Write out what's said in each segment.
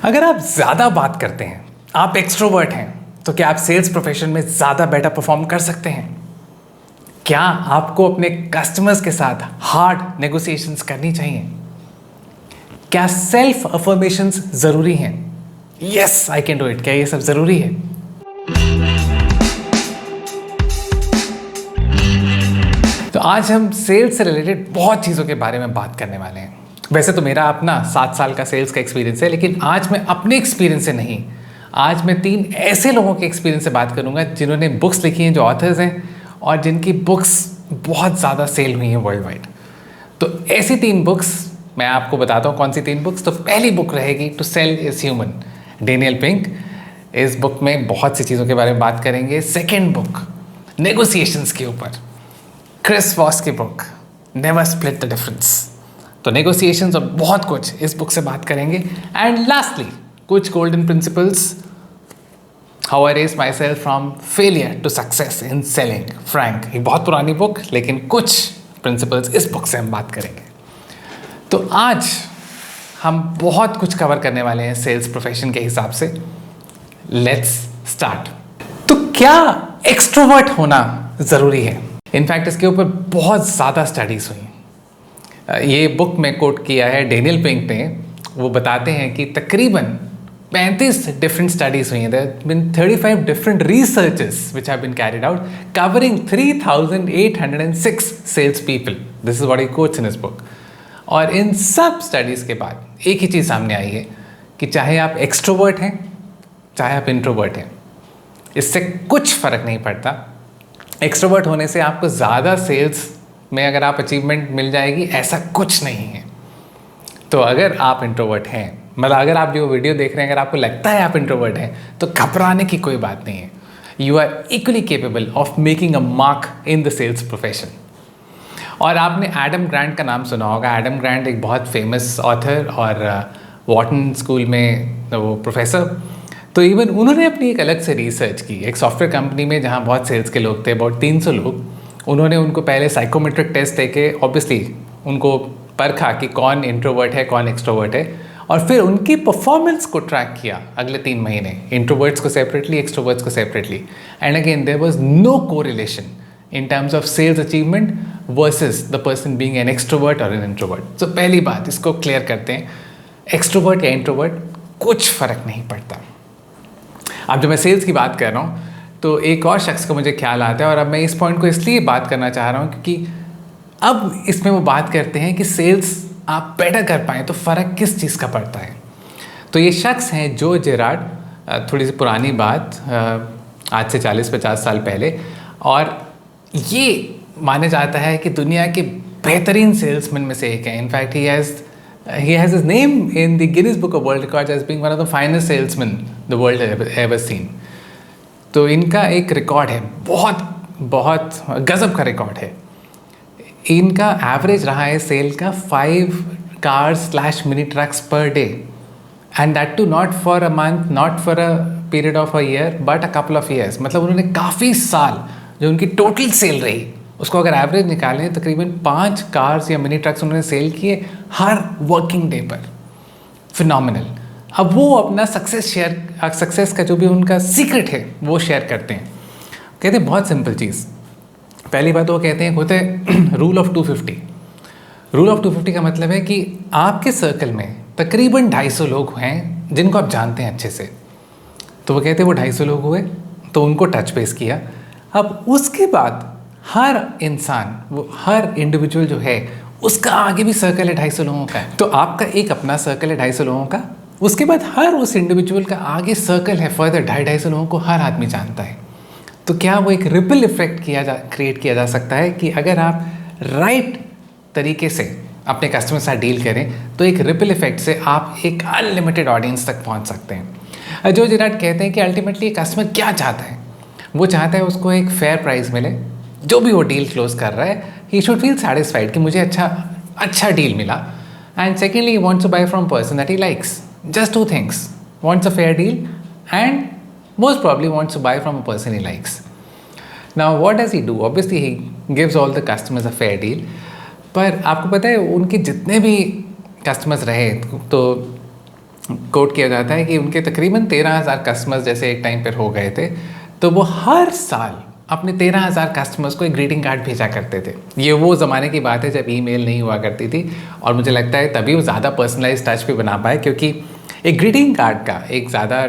अगर आप ज़्यादा बात करते हैं, आप एक्सट्रोवर्ट हैं, तो क्या आप सेल्स प्रोफेशन में ज़्यादा बेटर परफॉर्म कर सकते हैं? क्या आपको अपने कस्टमर्स के साथ हार्ड नेगोशिएशंस करनी चाहिए? क्या सेल्फ अफर्मेशंस ज़रूरी हैं? Yes, I can do it. क्या ये सब ज़रूरी है? तो आज हम सेल्स से रिलेटेड बहुत चीज़ों के बारे में बात करने वाले हैं। वैसे तो मेरा अपना 7 साल का सेल्स का एक्सपीरियंस है, लेकिन आज मैं अपने एक्सपीरियंस से नहीं, आज मैं 3 ऐसे लोगों के एक्सपीरियंस से बात करूंगा जिन्होंने बुक्स लिखी हैं, जो ऑथर्स हैं और जिनकी बुक्स बहुत ज़्यादा सेल हुई हैं वर्ल्ड वाइड। तो ऐसी 3 बुक्स मैं आपको बताता हूँ। कौन सी 3 बुक्स? तो पहली बुक रहेगी to sell is human, Daniel Pink. इस बुक में बहुत सी चीज़ों के बारे में बात करेंगे। सेकेंड बुक नेगोशिएशंस के ऊपर, क्रिस वॉस की book never split the difference. तो नेगोशिएशंस और बहुत कुछ इस बुक से बात करेंगे। एंड लास्टली कुछ golden principles, how I raise myself from failure to success in selling Frank. एक बहुत पुरानी बुक, लेकिन कुछ प्रिंसिपल्स इस बुक से हम बात करेंगे। तो आज हम बहुत कुछ कवर करने वाले हैं सेल्स प्रोफेशन के हिसाब से। Let's start. तो क्या एक्सट्रोवर्ट होना ज़रूरी है? इनफैक्ट इसके ऊपर बहुत ज़्यादा स्टडीज़ हुई। ये बुक में कोट किया है डेनियल पिंक ने। वो बताते हैं कि तकरीबन 35 डिफरेंट स्टडीज़ हुई हैं। There have been 35 different researches which have been carried out covering 3806 sales people. This is what he quotes in his book. और इन सब स्टडीज़ के बाद एक ही चीज़ सामने आई है कि चाहे आप एक्सट्रोवर्ट हैं, चाहे आप इंट्रोवर्ट हैं, इससे कुछ फ़र्क नहीं पड़ता। एक्सट्रोवर्ट होने से आपको ज़्यादा सेल्स में अगर आप अचीवमेंट मिल जाएगी, ऐसा कुछ नहीं है। तो अगर आप इंट्रोवर्ट हैं, मतलब अगर आप जो वीडियो देख रहे हैं, अगर आपको लगता है आप इंट्रोवर्ट हैं, तो घबराने की कोई बात नहीं है। You are equally capable of making a mark in the sales profession. और आपने एडम ग्रांट का नाम सुना होगा। एडम ग्रांट एक बहुत फेमस ऑथर और वॉर्टन स्कूल में वो प्रोफेसर। तो इवन उन्होंने अपनी एक अलग से रिसर्च की। एक सॉफ्टवेयर कंपनी में जहाँ बहुत सेल्स के लोग थे, अबाउट 300 लोग, उन्होंने उनको पहले साइकोमेट्रिक टेस्ट देके ऑब्वियसली उनको परखा कि कौन इंट्रोवर्ट है, कौन एक्सट्रोवर्ट है, और फिर उनकी परफॉर्मेंस को ट्रैक किया अगले 3 महीने, इंट्रोवर्ट्स को सेपरेटली, एक्सट्रोवर्ट्स को separately. And again there was no correlation in terms of sales achievement versus the person being an extrovert और एन इंट्रोवर्ट। तो पहली बात इसको क्लियर करते हैं, एक्सट्रोवर्ट या इंट्रोवर्ट कुछ फ़र्क नहीं पड़ता। अब जब मैं सेल्स की बात कर रहा हूँ तो एक और शख्स का मुझे ख्याल आता है, और अब मैं इस पॉइंट को इसलिए बात करना चाह रहा हूँ क्योंकि अब इसमें वो बात करते हैं कि सेल्स आप बेटर कर पाएँ तो फ़र्क किस चीज़ का पड़ता है। तो ये शख्स हैं जो जेरार्ड, थोड़ी सी पुरानी बात, आज से 40-50 साल पहले, और ये माना जाता है कि दुनिया के बेहतरीन सेल्समैन में से एक है। In fact he has his name in the Guinness book of world records as being one of the finest salesman the world ever seen. तो इनका एक रिकॉर्ड है, बहुत गज़ब का रिकॉर्ड है। इनका एवरेज रहा है सेल का 5 cars/मिनी trucks per day, and that too not for a month, not for a period of a year, but a couple of years. मतलब उन्होंने काफ़ी साल, जो उनकी टोटल सेल रही, उसको अगर एवरेज निकालें, तकरीबन 5 कार्स या मिनी ट्रक्स उन्होंने सेल किए हर वर्किंग डे पर। फिनोमिनल। अब वो अपना सक्सेस का जो भी उनका सीक्रेट है वो शेयर करते हैं। कहते हैं बहुत सिंपल चीज़। पहली बात वो कहते हैं, होते हैं रूल ऑफ 250। रूल ऑफ 250 का मतलब है कि आपके सर्कल में तकरीबन 250 लोग हैं जिनको आप जानते हैं अच्छे से। तो वो कहते हैं वो 250 लोग हुए, तो उनको टच बेस किया। अब उसके बाद हर इंसान, वो हर इंडिविजुअल जो है, उसका आगे भी सर्कल है 250 लोगों का। तो आपका एक अपना सर्कल है 250 लोगों का, उसके बाद हर उस इंडिविजुअल का आगे सर्कल है फर्दर 250 लोगों को हर आदमी जानता है। तो क्या वो एक रिपल इफेक्ट क्रिएट किया जा सकता है कि अगर आप राइट तरीके से अपने कस्टमर के साथ डील करें, तो एक रिपल इफेक्ट से आप एक अनलिमिटेड ऑडियंस तक पहुंच सकते हैं। जो जेरार्ड कहते हैं कि अल्टीमेटली कस्टमर क्या चाहता है, वो चाहता है उसको एक फेयर प्राइस मिले। जो भी वो डील क्लोज कर रहा है, ही शुड फील सेटिस्फाइड कि मुझे अच्छा डील मिला। And secondly, he wants to buy from person that he likes. Just 2 things: wants a fair deal and most probably wants to buy from a person he likes. Now what does he do? Obviously he gives all the customers a fair deal, पर आपको पता है उनके जितने भी customers रहे, तो coat किया जाता है कि उनके तकरीबन 13,000 कस्टमर्स जैसे एक टाइम पर हो गए थे, तो वो हर साल अपने 13,000 कस्टमर्स को एक ग्रीटिंग कार्ड भेजा करते थे। ये वो ज़माने की बात है जब ईमेल नहीं हुआ करती थी, और मुझे लगता है तभी वो ज़्यादा पर्सनलाइज टच भी बना पाए, क्योंकि एक ग्रीटिंग कार्ड का एक ज़्यादा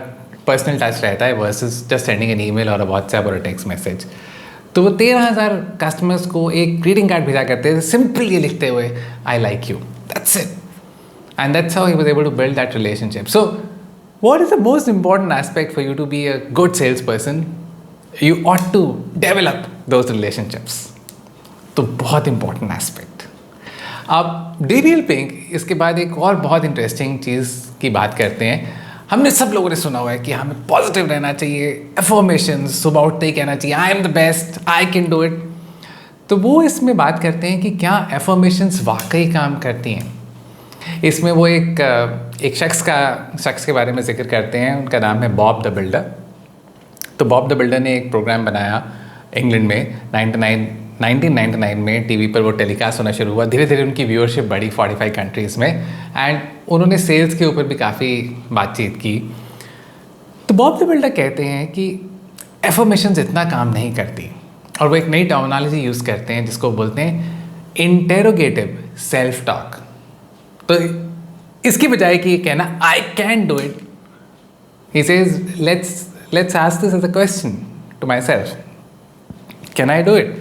पर्सनल टच रहता है versus just sending an email और व्हाट्सएप और टेक्स्ट मैसेज। तो वो 13,000 कस्टमर्स को एक ग्रीटिंग कार्ड भेजा करते थे, सिंपल ये लिखते हुए, I like you, that's it, and that's how he was able to build that relationship. So what is the most important aspect for you to be a good sales person? You ought to develop those relationships. तो बहुत important aspect. अब Daniel Pink इसके बाद एक और बहुत interesting चीज़ की बात करते हैं। हमने सब लोगों ने सुना हुआ है कि हमें पॉजिटिव रहना चाहिए, एफर्मेशंस, सुबह उठते ही कहना चाहिए I am the best, I can do it. तो वो इसमें बात करते हैं कि क्या एफर्मेशंस वाकई काम करती हैं। इसमें वो एक शख्स के बारे में जिक्र करते हैं, उनका नाम है बॉब द बिल्डर। तो बॉब द बिल्डर ने एक प्रोग्राम बनाया इंग्लैंड में 1999 में, टीवी पर वो टेलीकास्ट होना शुरू हुआ। धीरे धीरे उनकी व्यूअरशिप बढ़ी 45 कंट्रीज़ में, एंड उन्होंने सेल्स के ऊपर भी काफ़ी बातचीत की। तो बॉब द बिल्डर कहते हैं कि एफर्मेशंस इतना काम नहीं करती, और वो एक नई टर्मिनोलॉजी यूज़ करते हैं जिसको बोलते हैं इंटेरोगेटिव सेल्फ टॉक। तो इसकी बजाय कि ये कहना I can do it, he says let's ask this as a question to myself, can I do it?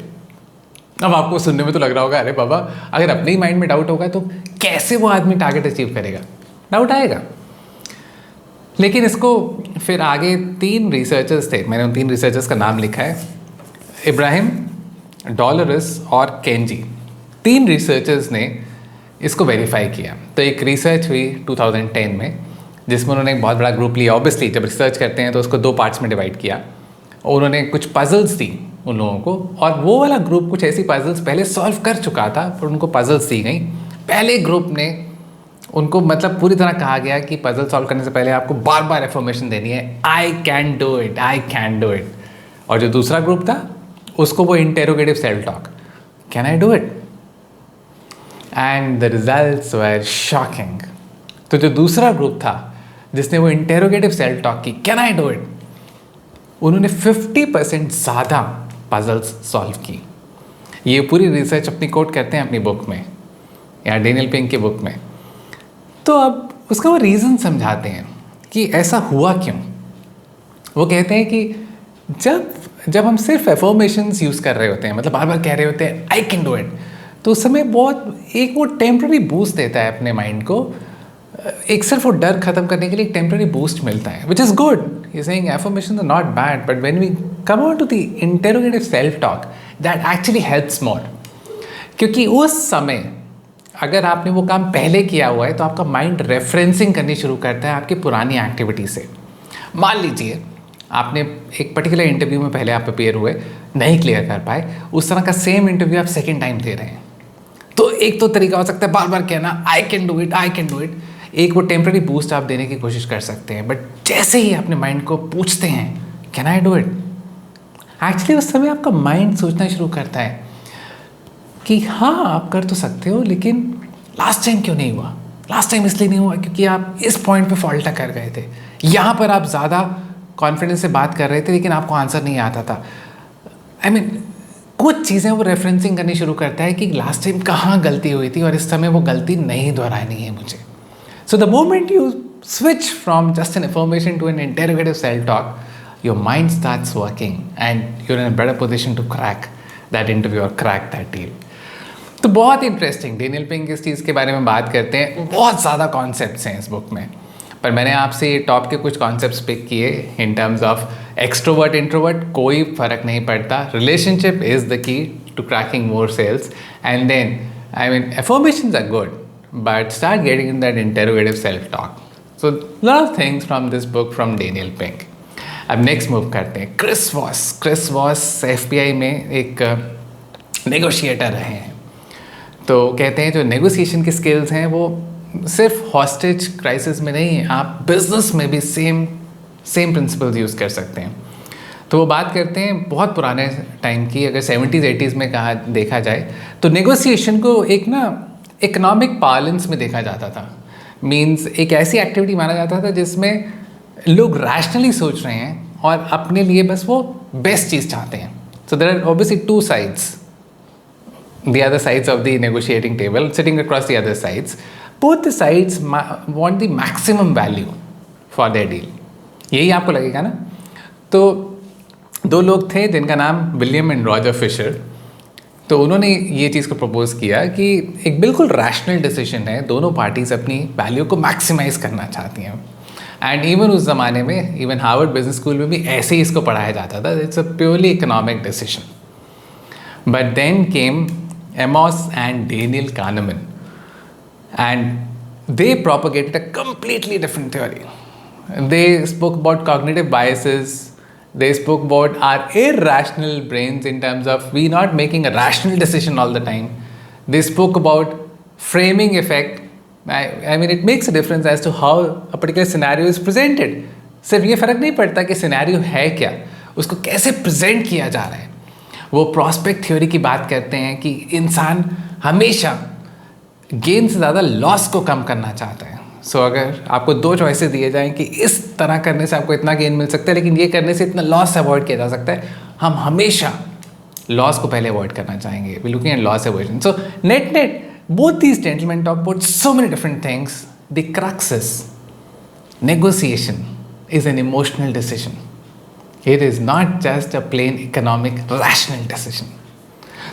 अब आपको सुनने में तो लग रहा होगा अरे बाबा, अगर अपने ही माइंड में डाउट होगा तो कैसे वो आदमी टारगेट अचीव करेगा? डाउट आएगा। लेकिन इसको फिर आगे 3 रिसर्चर्स थे, मैंने उन 3 रिसर्चर्स का नाम लिखा है, इब्राहिम, डॉलरस और केंजी। 3 रिसर्चर्स ने इसको वेरीफाई किया। तो एक रिसर्च हुई 2010 में, जिसमें उन्होंने एक बहुत बड़ा ग्रुप लिया। ऑब्वियसली जब रिसर्च करते हैं तो उसको 2 पार्ट्स में डिवाइड किया, और उन्होंने कुछ पजल्स दी उन लोगों को, और वो वाला ग्रुप कुछ ऐसी पजल्स पहले सॉल्व कर चुका था, पर उनको पजल्स दी गई। पहले ग्रुप ने उनको मतलब पूरी तरह कहा गया कि पजल सॉल्व करने से पहले आपको बार बार इन्फॉर्मेशन देनी है, I can do it, I can do it. और जो दूसरा ग्रुप था उसको वो interrogative self talk, can I do it, and the results were shocking. तो जो दूसरा ग्रुप था जिसने वो इंटेरोगेटिव सेल्फ टॉक की, कैन आई डू इट, उन्होंने 50% ज़्यादा पजल्स सॉल्व की। ये पूरी रिसर्च अपनी कोट करते हैं अपनी बुक में, या डेनियल पिंक की बुक में। तो अब उसका वो रीज़न समझाते हैं कि ऐसा हुआ क्यों। वो कहते हैं कि जब हम सिर्फ एफर्मेशंस यूज़ कर रहे होते हैं, मतलब बार बार कह रहे होते हैं आई कैन डू इट, तो उस समय बहुत एक वो टेम्प्रेरी बूस्ट देता है अपने माइंड को, एक सिर्फ वो डर खत्म करने के लिए एक टेम्प्रेरी बूस्ट मिलता है, which is good. You saying affirmations are not bad, but when we come on to the interrogative self talk, that actually helps more. क्योंकि उस समय अगर आपने वो काम पहले किया हुआ है तो आपका माइंड रेफरेंसिंग करनी शुरू करता है आपकी पुरानी एक्टिविटी से। मान लीजिए आपने एक पर्टिकुलर इंटरव्यू में पहले आप अपेयर हुए, नहीं क्लियर कर पाए, उस तरह का सेम इंटरव्यू आप सेकेंड टाइम दे रहे हैं, तो एक तो तरीका हो सकता है बार बार कहना I can do it, I can do it. एक वो टेम्प्रेरी बूस्ट आप देने की कोशिश कर सकते हैं, बट जैसे ही अपने माइंड को पूछते हैं can I do it, actually उस समय आपका माइंड सोचना शुरू करता है कि हाँ आप कर तो सकते हो, लेकिन लास्ट टाइम क्यों नहीं हुआ? लास्ट टाइम इसलिए नहीं हुआ क्योंकि आप इस पॉइंट पे फॉल्टा कर गए थे, यहाँ पर आप ज़्यादा कॉन्फिडेंस से बात कर रहे थे लेकिन आपको आंसर नहीं आता था। आई मीन कुछ चीज़ें वो रेफरेंसिंग करनी शुरू करता है कि लास्ट टाइम कहाँ गलती हुई थी और इस समय वो गलती नहीं दोहरानी है मुझे। So the moment you switch from just an information to an interrogative self talk, your mind starts working and you're in a better position to crack that interview और क्रैक दैट डील। तो बहुत interesting Daniel Pink इस चीज़ के बारे में बात करते हैं। बहुत ज़्यादा कॉन्सेप्ट्स हैं इस बुक में, पर मैंने आपसे ये टॉप के कुछ कॉन्सेप्ट्स पिक किए in terms of extrovert introvert, कोई फ़र्क नहीं पड़ता, relationship is the key to cracking more sales, and then I mean affirmations are good but start getting in that interrogative self talk. So lot of things from this book from Daniel Pink. अब next move करते हैं Chris was FBI में एक negotiator रहे हैं। तो कहते हैं जो नेगोशिएशन की स्किल्स हैं वो सिर्फ हॉस्टेज क्राइसिस में नहीं, आप बिजनेस में भी सेम प्रिंसिपल्स यूज़ कर सकते हैं। तो वो बात करते हैं बहुत पुराने टाइम की, अगर 70s 80s में देखा जाए तो नेगोशिएशन को एक इकोनॉमिक पार्लेंस में देखा जाता था मीन्स एक ऐसी एक्टिविटी माना जाता था जिसमें लोग रैशनली सोच रहे हैं और अपने लिए बस वो बेस्ट चीज़ चाहते हैं. So there are obviously two sides, the other sides of the negotiating table, sitting across the other sides. Both the sides want the maximum value for their deal. यही आपको लगेगा ना. तो दो लोग थे जिनका नाम विलियम एंड रॉजर फिशर. तो उन्होंने ये चीज़ को प्रपोज किया कि एक बिल्कुल रैशनल डिसीजन है, दोनों पार्टीज अपनी वैल्यू को मैक्सिमाइज करना चाहती हैं. एंड इवन उस ज़माने में इवन हार्वर्ड बिजनेस स्कूल में भी ऐसे ही इसको पढ़ाया जाता था. It's a purely economic decision. But then came Amos and Daniel Kahneman, and they propagated a completely different theory. They spoke about cognitive biases. They spoke about our irrational brains in terms of we not making a rational decision all the time. They spoke about framing effect. I mean, it makes a difference as to how a particular scenario is presented. सिर्फ ये फ़र्क नहीं पड़ता कि scenario है क्या, उसको कैसे प्रेजेंट किया जा रहा है. वो प्रॉस्पेक्ट थ्योरी की बात करते हैं कि इंसान हमेशा गेन से ज़्यादा लॉस को कम करना चाहता है. सो अगर आपको दो चॉइसेस दिए जाएं कि इस तरह करने से आपको इतना गेन मिल सकता है लेकिन ये करने से इतना लॉस अवॉइड किया जा सकता है, हम हमेशा लॉस को पहले अवॉइड करना चाहेंगे. We looking at loss avoidance. So net both these gentleman talk about so many different things. The crux is negotiation is an emotional decision. It is not just a plain economic rational decision.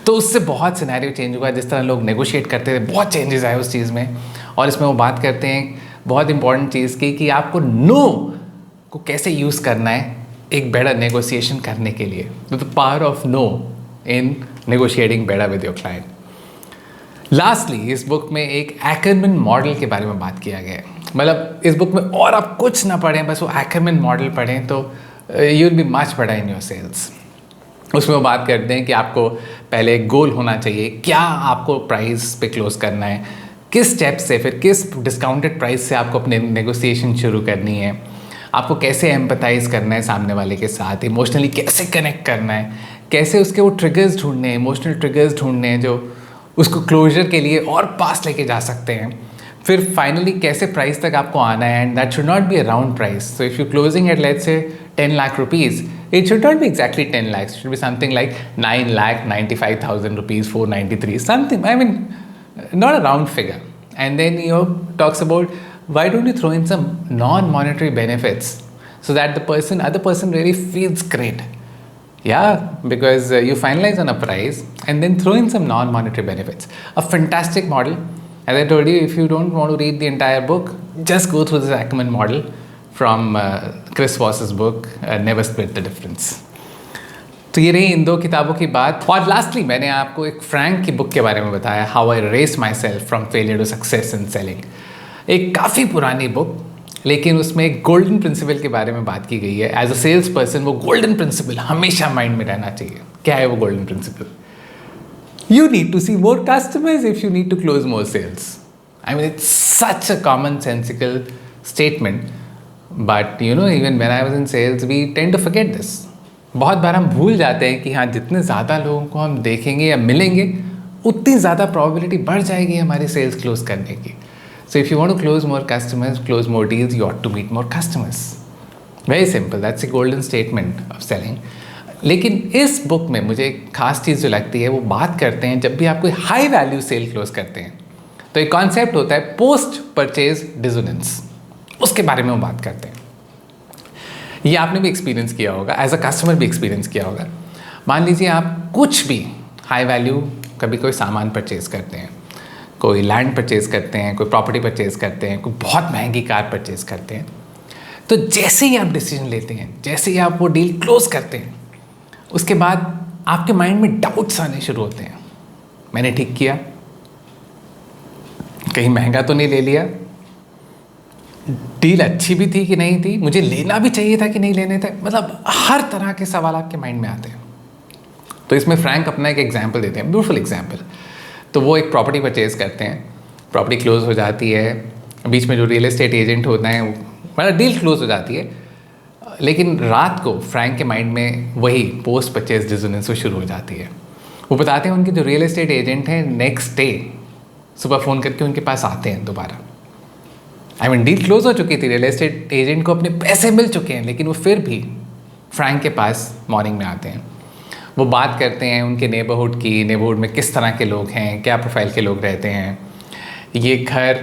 तो उससे बहुत scenario change हुआ. जिस तरह लोग negotiate करते थे बहुत चेंजेस आए उस चीज़ में. और इसमें वो बात करते हैं बहुत इंपॉर्टेंट चीज़ की कि आपको नो को कैसे यूज़ करना है एक बेटर नेगोशिएशन करने के लिए. तो the power of no in negotiating better with your client. Lastly इस बुक में एक एक्करमैन मॉडल के बारे में बात किया गया है. मतलब इस बुक में और आप कुछ ना पढ़ें, बस वो एक्करमैन मॉडल पढ़ें तो you will be much better in your sales. उसमें वो बात करते हैं कि आपको पहले एक गोल होना चाहिए, क्या आपको प्राइस पे क्लोज करना है, किस स्टेप से फिर किस डिस्काउंटेड प्राइस से आपको अपने नेगोशिएशन शुरू करनी है, आपको कैसे एम्पथाइज करना है सामने वाले के साथ, इमोशनली कैसे कनेक्ट करना है, कैसे उसके वो ट्रिगर्स ढूंढने हैं, इमोशनल ट्रिगर्स ढूंढने हैं जो उसको क्लोजर के लिए और पास लेके जा सकते हैं. फिर फाइनली कैसे प्राइस तक आपको आना है. And that should not be a round price. So if you closing at let's say 10 lakh rupees, it should not be exactly 10 lakhs. It should be something like 9,95,000 rupees, 493, something. I mean, not a round figure. And then talks about why don't you throw in some non-monetary benefits so that the other person really feels great. Yeah, because you finalize on a price and then throw in some non-monetary benefits. A fantastic model. As I told you, if you don't want to read the entire book, just go through this Ackerman model from Chris Voss's book, Never Split the Difference. तो ये रही इन दो किताबों की बात. और lastly मैंने आपको एक फ्रैंक की बुक के बारे में बताया, how I raise myself from failure to success in selling. एक काफ़ी पुरानी बुक, लेकिन उसमें एक गोल्डन प्रिंसिपल के बारे में बात की गई है. एज अ सेल्स पर्सन वो गोल्डन प्रिंसिपल हमेशा माइंड में रहना चाहिए. क्या है वो golden principle? You need to see more customers if you need to close more sales. I mean, it's such a commonsensical statement. But even when I was in sales, we tend to forget this. बहुत बार हम भूल जाते हैं कि हाँ, जितने ज़्यादा लोगों को हम देखेंगे या मिलेंगे उतनी ज़्यादा probability बढ़ जाएगी हमारी सेल्स क्लोज करने की. So if you want to close more customers, close more deals, you ought to meet more customers. Very simple. That's the golden statement of selling. लेकिन इस बुक में मुझे एक खास चीज़ जो लगती है, वो बात करते हैं जब भी आप कोई हाई वैल्यू सेल क्लोज करते हैं तो एक कॉन्सेप्ट होता है पोस्ट परचेज डिसोनेंस. उसके बारे में वो बात करते हैं. ये आपने भी एक्सपीरियंस किया होगा, एज अ कस्टमर भी एक्सपीरियंस किया होगा. मान लीजिए आप कुछ भी हाई वैल्यू कभी कोई सामान परचेज़ करते हैं, कोई लैंड परचेज़ करते हैं, कोई प्रॉपर्टी परचेज़ करते हैं, कोई बहुत महंगी कार परचेज़ करते हैं. तो जैसे ही आप डिसीजन लेते हैं, जैसे ही आप वो डील क्लोज करते हैं, उसके बाद आपके माइंड में डाउट्स आने शुरू होते हैं. मैंने ठीक किया? कहीं महंगा तो नहीं ले लिया? डील अच्छी भी थी कि नहीं थी? मुझे लेना भी चाहिए था कि नहीं लेने थे? मतलब हर तरह के सवाल आपके माइंड में आते हैं. तो इसमें फ्रैंक अपना एक एग्जाम्पल देते हैं, ब्यूटीफुल एग्जाम्पल. तो वो एक प्रॉपर्टी परचेज़ करते हैं, प्रॉपर्टी क्लोज हो जाती है, बीच में जो रियल एस्टेट एजेंट होता है मतलब डील क्लोज हो जाती है. लेकिन रात को फ्रैंक के माइंड में वही पोस्ट परचेज डिसोनेंस शुरू हो जाती है. वो बताते हैं उनके जो रियल एस्टेट एजेंट हैं नेक्स्ट डे सुबह फ़ोन करके उनके पास आते हैं दोबारा. आई मीन डील क्लोज हो चुकी थी, रियल एस्टेट एजेंट को अपने पैसे मिल चुके हैं, लेकिन वो फिर भी फ्रैंक के पास मॉर्निंग में आते हैं। वो बात करते हैं उनके नेबरहुड की, नेबरहुड में किस तरह के लोग हैं, क्या प्रोफाइल के लोग रहते हैं, ये घर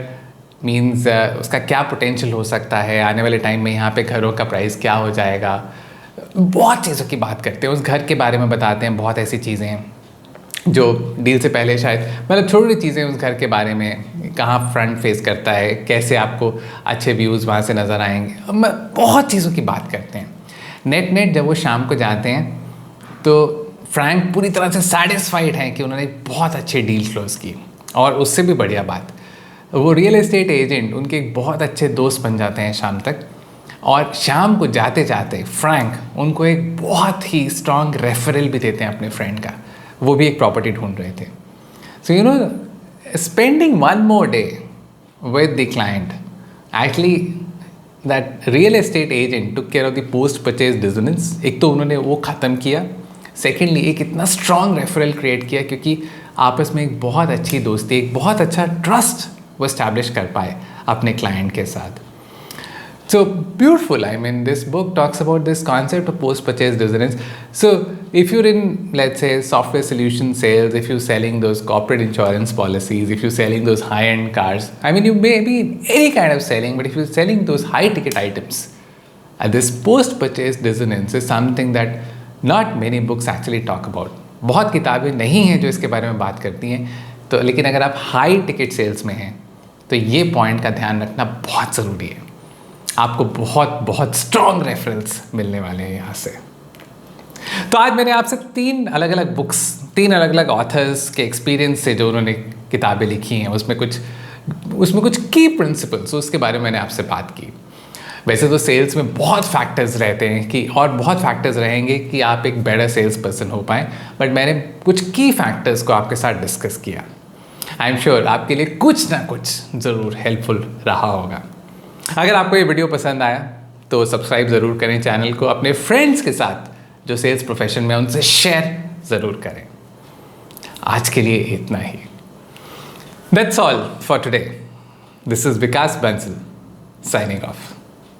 मीन्स उसका क्या पोटेंशियल हो सकता है, आने वाले टाइम में यहाँ पे घरों का प्राइस क्या हो जाएगा। बहुत चीज़ों की बात करते हैं, उस घर के बारे में बताते हैं, बहुत ऐसी चीज़ें हैं जो डील से पहले शायद मतलब छोटी चीज़ें उस घर के बारे में, कहाँ फ्रंट फेस करता है, कैसे आपको अच्छे व्यूज़ वहाँ से नज़र आएंगे, बहुत चीज़ों की बात करते हैं। नेट जब वो शाम को जाते हैं तो फ्रैंक पूरी तरह से सैटिस्फाइड हैं कि उन्होंने बहुत अच्छी डील क्लोज की। और उससे भी बढ़िया बात, वो रियल एस्टेट एजेंट उनके एक बहुत अच्छे दोस्त बन जाते हैं शाम तक। और शाम को जाते जाते फ्रैंक उनको एक बहुत ही स्ट्रॉन्ग रेफरल भी देते हैं अपने फ्रेंड का, वो भी एक प्रॉपर्टी ढूंढ रहे थे। So you know, spending one more day with the client, actually that real estate agent took care of the post purchase dissonance. एक तो उन्होंने वो ख़त्म किया, सेकेंडली एक इतना स्ट्रॉन्ग रेफरल क्रिएट किया क्योंकि आपस में एक बहुत अच्छी दोस्ती, एक बहुत अच्छा ट्रस्ट वो इस्टेब्लिश कर पाए अपने क्लाइंट के साथ। So beautiful. I mean, this book talks about this concept of post-purchase dissonance. So if you're in, let's say, software solution sales, if you're selling those corporate insurance policies, if you're selling those high-end cars, I mean, you may be in any kind of selling, but if you're selling those high-ticket items, this post-purchase dissonance is something that not many books actually talk about. बहुत किताबें नहीं हैं जो इसके बारे में बात करती हैं, तो लेकिन अगर आप हाई टिकट सेल्स में हैं तो ये पॉइंट का ध्यान रखना बहुत ज़रूरी है। आपको बहुत बहुत स्ट्रॉन्ग रेफरेंस मिलने वाले हैं यहाँ से। तो आज मैंने आपसे 3 अलग अलग बुक्स, 3 अलग अलग ऑथर्स के एक्सपीरियंस से जो उन्होंने किताबें लिखी हैं उसमें कुछ की प्रिंसिपल्स, उसके बारे में मैंने आपसे बात की। वैसे तो सेल्स में बहुत फैक्टर्स रहते हैं कि, और बहुत फैक्टर्स रहेंगे कि आप एक बेटर सेल्स पर्सन हो पाएँ, बट मैंने कुछ की फैक्टर्स को आपके साथ डिस्कस किया। आई एम श्योर आपके लिए कुछ ना कुछ ज़रूर हेल्पफुल रहा होगा। अगर आपको ये वीडियो पसंद आया तो सब्सक्राइब ज़रूर करें चैनल को, अपने फ्रेंड्स के साथ जो सेल्स प्रोफेशन में उनसे शेयर ज़रूर करें। आज के लिए इतना ही। That's all for today. This is Vikas Bansal signing of.